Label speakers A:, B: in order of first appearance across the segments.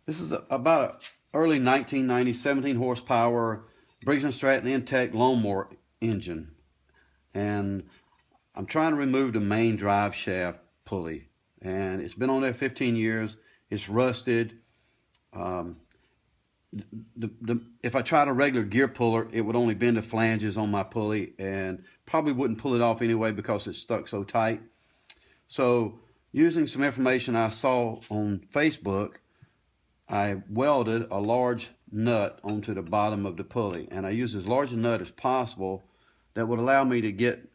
A: This is about a early 1990 17 horsepower Briggs Intek lawnmower engine, and I'm trying to remove the main drive shaft pulley, and it's been on there 15 years. It's rusted. If I tried a regular gear puller, it would only bend the flanges on my pulley and probably wouldn't pull it off anyway because it's stuck so tight. So using some information I saw on Facebook, I welded a large nut onto the bottom of the pulley, and I used as large a nut as possible that would allow me to get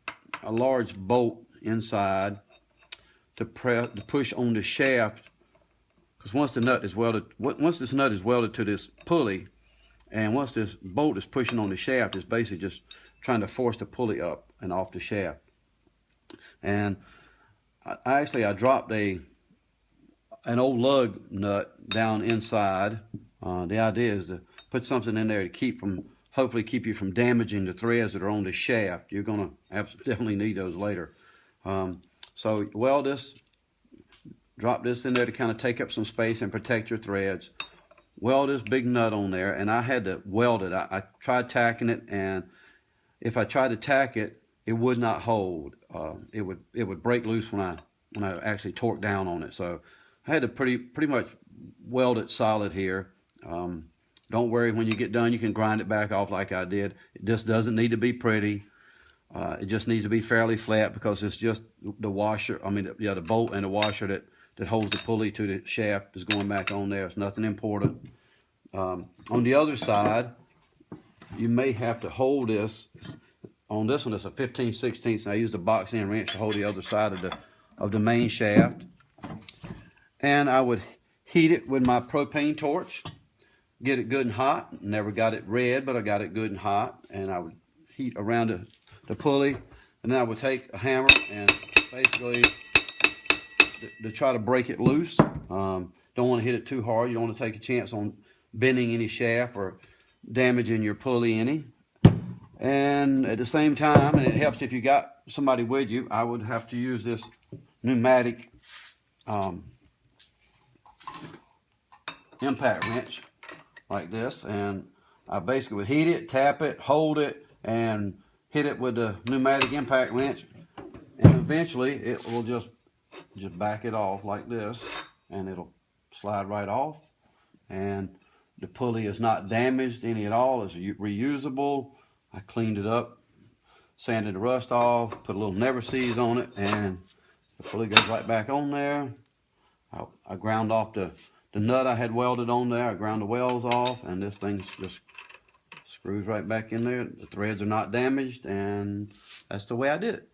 A: a large bolt inside to push on the shaft, because once this nut is welded to this pulley, and once this bolt is pushing on the shaft, it's basically just trying to force the pulley up and off the shaft. And I dropped an old lug nut down inside. The idea is to put something in there to hopefully keep you from damaging the threads that are on the shaft. You're going to definitely need those later. So weld this, drop this in there to kind of take up some space and protect your threads. Weld this big nut on there, and I had to weld it. I tried tacking it, and if I tried to tack it, it would not hold. It would break loose when I actually torqued down on it. So I had to pretty much weld it solid here. Don't worry, when you get done, you can grind it back off like I did. It just doesn't need to be pretty. It just needs to be fairly flat, because it's just the washer, the bolt and the washer that holds the pulley to the shaft is going back on there. It's nothing important. On the other side, you may have to hold this. On this one, it's a 15/16, and I used a box end wrench to hold the other side of the main shaft. And I would heat it with my propane torch, get it good and hot. Never got it red, but I got it good and hot. And I would heat around the pulley, and then I would take a hammer and basically to try to break it loose. Don't want to hit it too hard. You don't want to take a chance on bending any shaft or damaging your pulley any. And at the same time, and it helps if you got somebody with you, I would have to use this pneumatic impact wrench like this, and I basically would heat it, tap it, hold it, and hit it with the pneumatic impact wrench, and eventually it will just back it off like this, and it'll slide right off, and the pulley is not damaged any at all. It's reusable. I cleaned it up, sanded the rust off, put a little never seize on it, and the pulley goes right back on there. I ground off the nut I had welded on there. I ground the welds off, and this thing just screws right back in there. The threads are not damaged, and that's the way I did it.